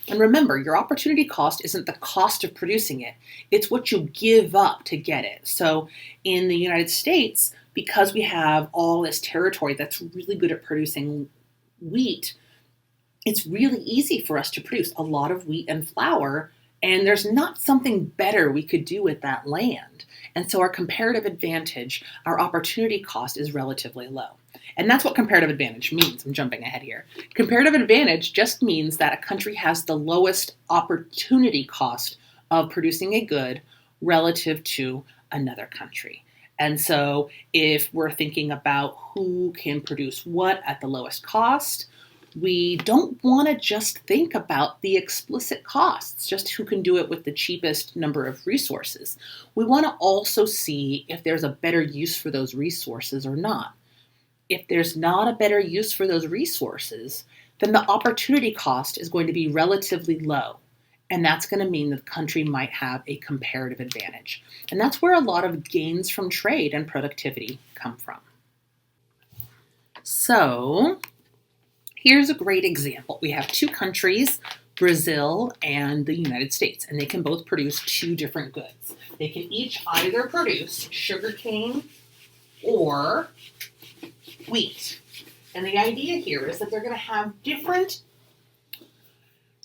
And remember, your opportunity cost isn't the cost of producing it, it's what you give up to get it. So in the United States, because we have all this territory that's really good at producing wheat, it's really easy for us to produce a lot of wheat and flour, and there's not something better we could do with that land. And so our comparative advantage, our opportunity cost is relatively low. And that's what comparative advantage means. I'm jumping ahead here. Comparative advantage just means that a country has the lowest opportunity cost of producing a good relative to another country. And so if we're thinking about who can produce what at the lowest cost, we don't want to just think about the explicit costs, just who can do it with the cheapest number of resources. We want to also see if there's a better use for those resources or not. If there's not a better use for those resources, then the opportunity cost is going to be relatively low. And that's going to mean that the country might have a comparative advantage. And that's where a lot of gains from trade and productivity come from. So here's a great example. We have two countries, Brazil and the United States, and they can both produce two different goods. They can each either produce sugarcane or wheat. And the idea here is that they're going to have different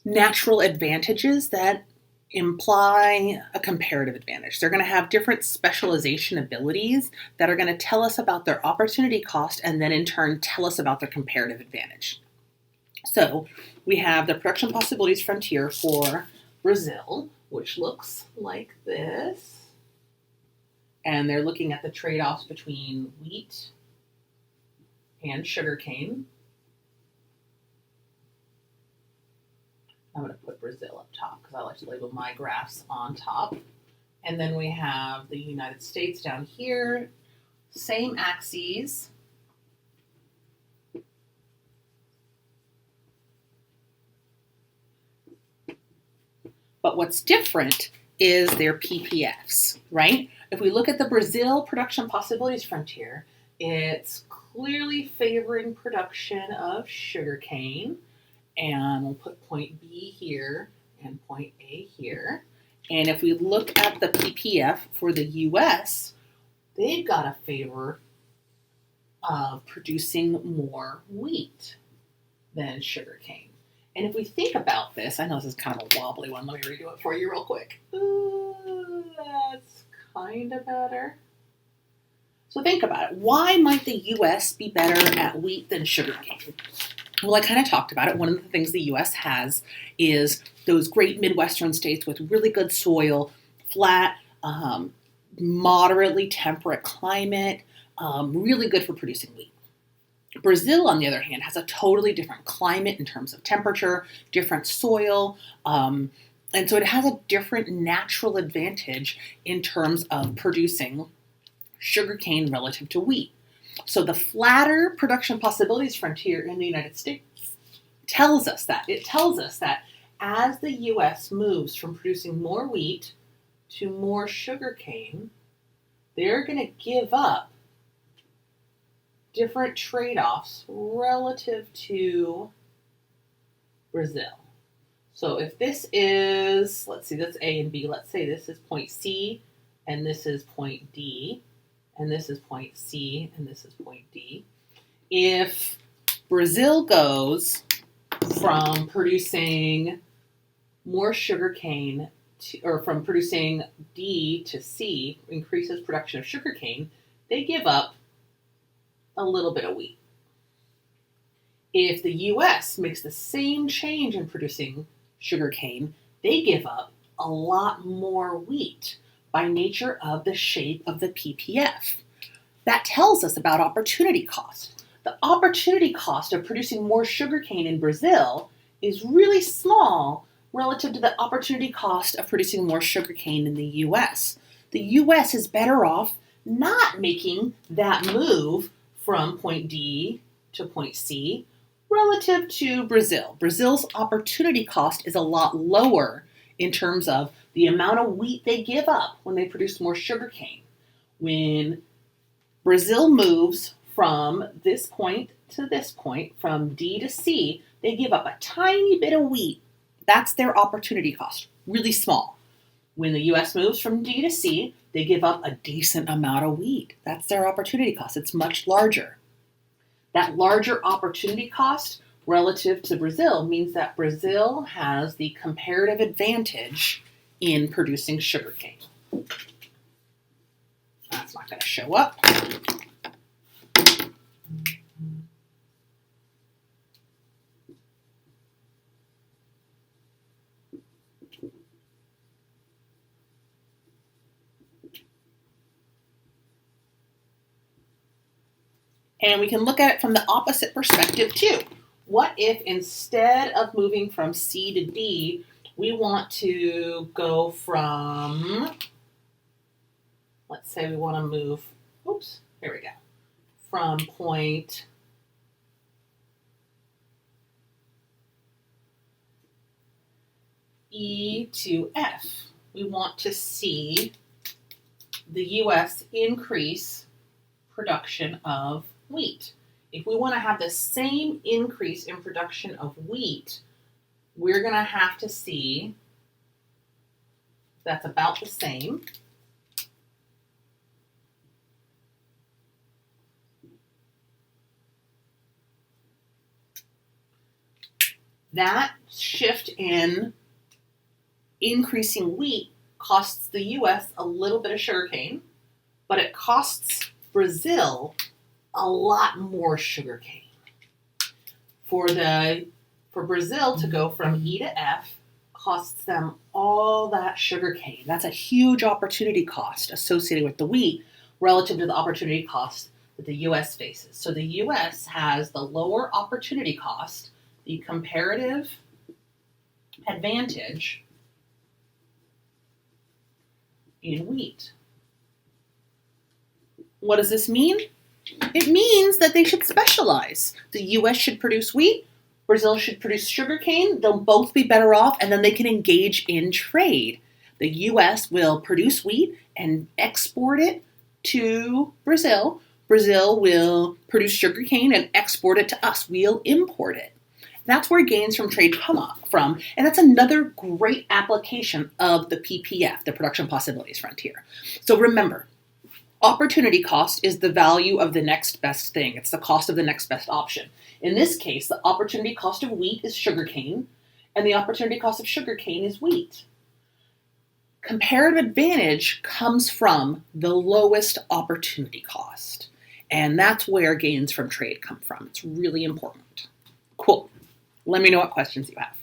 natural advantages that imply a comparative advantage. They're going to have different specialization abilities that are going to tell us about their opportunity cost and then in turn tell us about their comparative advantage. So we have the production possibilities frontier for Brazil, which looks like this. And they're looking at the trade-offs between wheat and sugarcane. I'm going to put Brazil up top because I like to label my graphs on top. And then we have the United States down here, same axes. But what's different is their PPFs, right? If we look at the Brazil production possibilities frontier, it's clearly favoring production of sugarcane. And we'll put point B here and point A here. And if we look at the PPF for the US, they've got a favor of producing more wheat than sugarcane. And if we think about this, I know this is kind of a wobbly one. Let me redo it for you real quick. Ooh, that's kind of better. So think about it. Why might the US be better at wheat than sugarcane? Well, I kind of talked about it. One of the things the U.S. has is those great Midwestern states with really good soil, flat, moderately temperate climate, really good for producing wheat. Brazil, on the other hand, has a totally different climate in terms of temperature, different soil, and so it has a different natural advantage in terms of producing sugarcane relative to wheat. So the flatter production possibilities frontier in the United States tells us that. It tells us that as the U.S. moves from producing more wheat to more sugarcane, they're going to give up different trade-offs relative to Brazil. So if this is, let's see, that's A and B. Let's say this is point C and this is point D. And this is point C, and this is point D. If Brazil goes from producing more sugarcane, or from producing D to C, increases production of sugarcane, they give up a little bit of wheat. If the U.S. makes the same change in producing sugarcane, they give up a lot more wheat by nature of the shape of the PPF. That tells us about opportunity cost. The opportunity cost of producing more sugarcane in Brazil is really small relative to the opportunity cost of producing more sugarcane in the U.S. The U.S. is better off not making that move from point D to point C relative to Brazil. Brazil's opportunity cost is a lot lower in terms of the amount of wheat they give up when they produce more sugarcane. When Brazil moves from this point to this point, from D to C, they give up a tiny bit of wheat. That's their opportunity cost, really small. When the US moves from D to C, they give up a decent amount of wheat. That's their opportunity cost. It's much larger. That larger opportunity cost relative to Brazil means that Brazil has the comparative advantage in producing sugarcane. That's not going to show up. And we can look at it from the opposite perspective too. What if instead of moving from C to D, we want to go from, let's say we want to move, here we go, from point E to F. We want to see the US increase production of wheat. If we want to have the same increase in production of wheat, we're going to have to see that's about the same. That shift in increasing wheat costs the US a little bit of sugarcane, but it costs Brazil a lot more sugarcane. For Brazil to go from E to F costs them all that sugarcane. That's a huge opportunity cost associated with the wheat relative to the opportunity cost that the US faces. So the US has the lower opportunity cost, the comparative advantage in wheat. What does this mean? It means that they should specialize. The US should produce wheat, Brazil should produce sugarcane. They'll both be better off, and then they can engage in trade. The US will produce wheat and export it to Brazil. Brazil will produce sugarcane and export it to us. We'll import it. That's where gains from trade come up from, and that's another great application of the PPF, the Production Possibilities Frontier. So remember, opportunity cost is the value of the next best thing. It's the cost of the next best option. In this case, the opportunity cost of wheat is sugarcane, and the opportunity cost of sugarcane is wheat. Comparative advantage comes from the lowest opportunity cost, and that's where gains from trade come from. It's really important. Cool. Let me know what questions you have.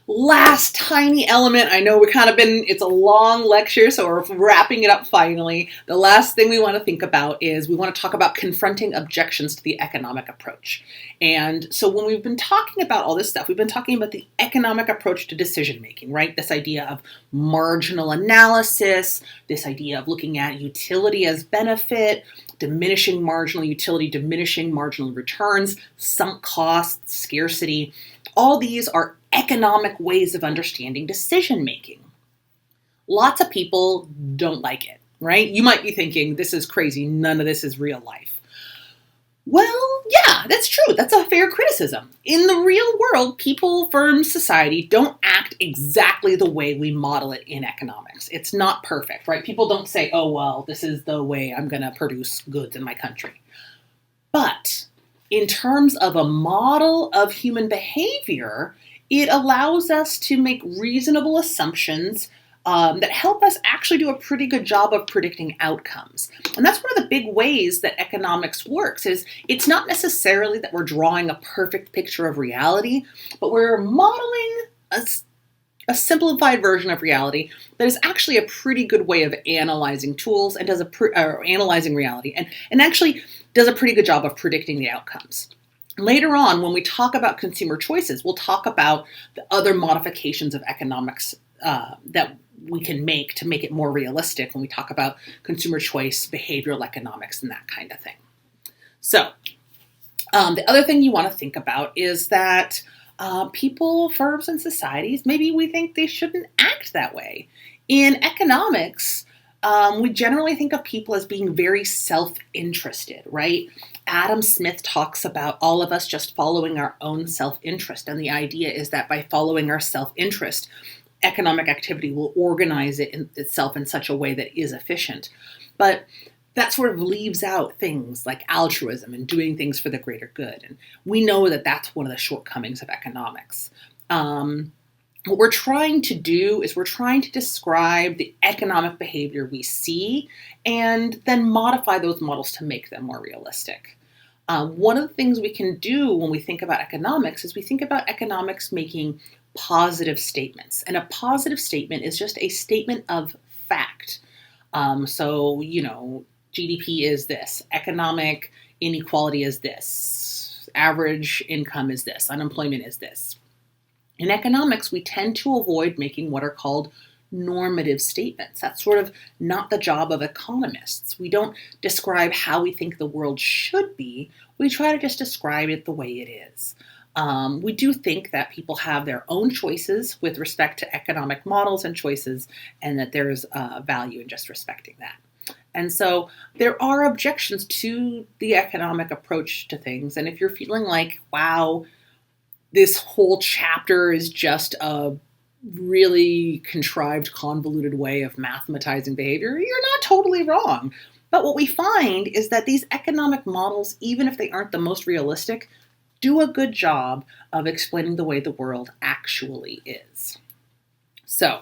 Last tiny element. I know it's a long lecture, so we're wrapping it up finally. The last thing we want to think about is we want to talk about confronting objections to the economic approach. And so when we've been talking about all this stuff, we've been talking about the economic approach to decision making, right? This idea of marginal analysis, this idea of looking at utility as benefit, diminishing marginal utility, diminishing marginal returns, sunk costs, scarcity. All these are economic ways of understanding decision making. Lots of people don't like it, right? You might be thinking, this is crazy. None of this is real life. Well, yeah, that's true. That's a fair criticism. In the real world, people, firms, society don't act exactly the way we model it in economics. It's not perfect, right? People don't say, oh, well, this is the way I'm going to produce goods in my country. But in terms of a model of human behavior, it allows us to make reasonable assumptions that help us actually do a pretty good job of predicting outcomes. And that's one of the big ways that economics works, is it's not necessarily that we're drawing a perfect picture of reality, but we're modeling a simplified version of reality that is actually a pretty good way of analyzing tools and analyzing reality and actually does a pretty good job of predicting the outcomes. Later on, when we talk about consumer choices, we'll talk about the other modifications of economics that we can make to make it more realistic when we talk about consumer choice, behavioral economics, and that kind of thing. So the other thing you want to think about is that people, firms, and societies, maybe we think they shouldn't act that way. In economics, we generally think of people as being very self-interested, right? Adam Smith talks about all of us just following our own self-interest. And the idea is that by following our self-interest, economic activity will organize itself in such a way that is efficient. But that sort of leaves out things like altruism and doing things for the greater good. And we know that that's one of the shortcomings of economics. What we're trying to do is we're trying to describe the economic behavior we see and then modify those models to make them more realistic. One of the things we can do when we think about economics is we think about economics making positive statements. And a positive statement is just a statement of fact. GDP is this, economic inequality is this, average income is this, unemployment is this. In economics, we tend to avoid making what are called normative statements. That's sort of not the job of economists. We don't describe how we think the world should be. We try to just describe it the way it is. We do think that people have their own choices with respect to economic models and choices, and that there's value in just respecting that. And so there are objections to the economic approach to things. And if you're feeling like, wow, this whole chapter is just a really contrived, convoluted way of mathematizing behavior, you're not totally wrong. But what we find is that these economic models, even if they aren't the most realistic, do a good job of explaining the way the world actually is. So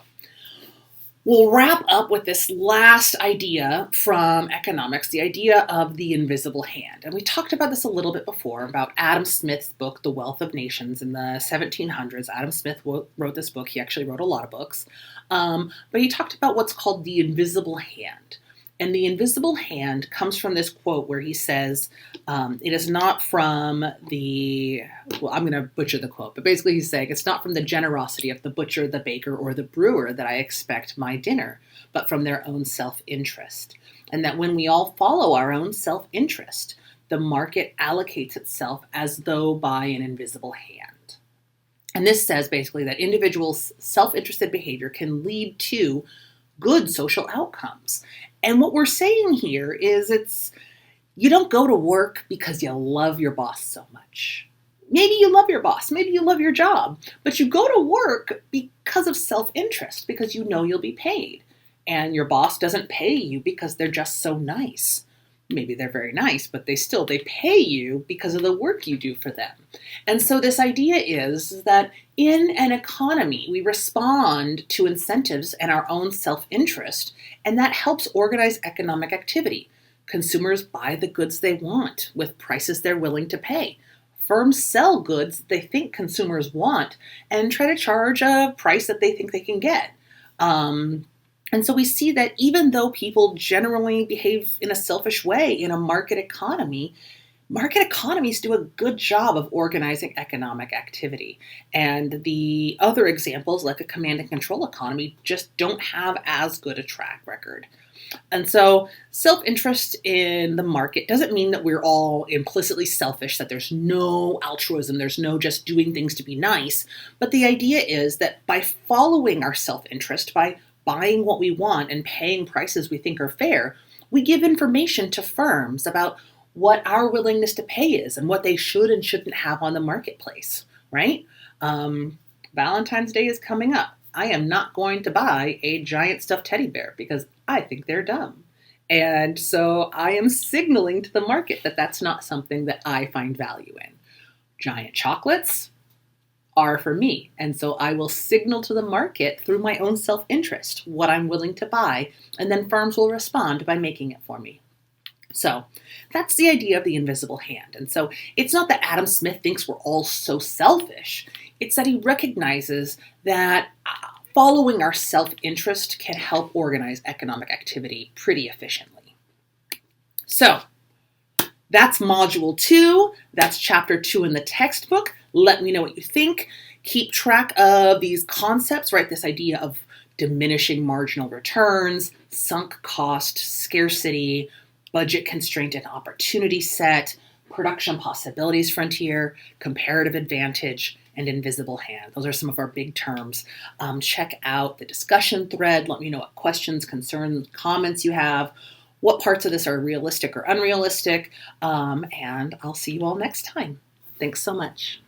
we'll wrap up with this last idea from economics, the idea of the invisible hand. And we talked about this a little bit before, about Adam Smith's book, The Wealth of Nations, in the 1700s. Adam Smith wrote this book. He actually wrote a lot of books. But he talked about what's called the invisible hand. And the invisible hand comes from this quote where he says, it is not from I'm going to butcher the quote, but basically he's saying, it's not from the generosity of the butcher, the baker, or the brewer that I expect my dinner, but from their own self-interest. And that when we all follow our own self-interest, the market allocates itself as though by an invisible hand. And this says basically that individuals' self-interested behavior can lead to good social outcomes. And what we're saying here is you don't go to work because you love your boss so much. Maybe you love your boss, maybe you love your job, but you go to work because of self-interest, because you know you'll be paid. And your boss doesn't pay you because they're just so nice. Maybe they're very nice, but they pay you because of the work you do for them. And so this idea is that in an economy, we respond to incentives and our own self-interest, and that helps organize economic activity. Consumers buy the goods they want with prices they're willing to pay. Firms sell goods they think consumers want and try to charge a price that they think they can get. And so we see that even though people generally behave in a selfish way in a market economy, market economies do a good job of organizing economic activity. And the other examples, like a command and control economy, just don't have as good a track record. And so self-interest in the market doesn't mean that we're all implicitly selfish, that there's no altruism, there's no just doing things to be nice. But the idea is that by following our self-interest, by buying what we want and paying prices we think are fair, we give information to firms about what our willingness to pay is and what they should and shouldn't have on the marketplace, right? Valentine's Day is coming up. I am not going to buy a giant stuffed teddy bear because I think they're dumb. And so I am signaling to the market that that's not something that I find value in. Giant chocolates are for me. And so I will signal to the market through my own self-interest what I'm willing to buy, and then firms will respond by making it for me. So that's the idea of the invisible hand. And so it's not that Adam Smith thinks we're all so selfish. It's that he recognizes that following our self-interest can help organize economic activity pretty efficiently. So that's module 2. That's chapter 2 in the textbook. Let me know what you think. Keep track of these concepts, right? This idea of diminishing marginal returns, sunk cost, scarcity, budget constraint and opportunity set, production possibilities frontier, comparative advantage, and invisible hand. Those are some of our big terms. Check out the discussion thread. Let me know what questions, concerns, comments you have, what parts of this are realistic or unrealistic, and I'll see you all next time. Thanks so much.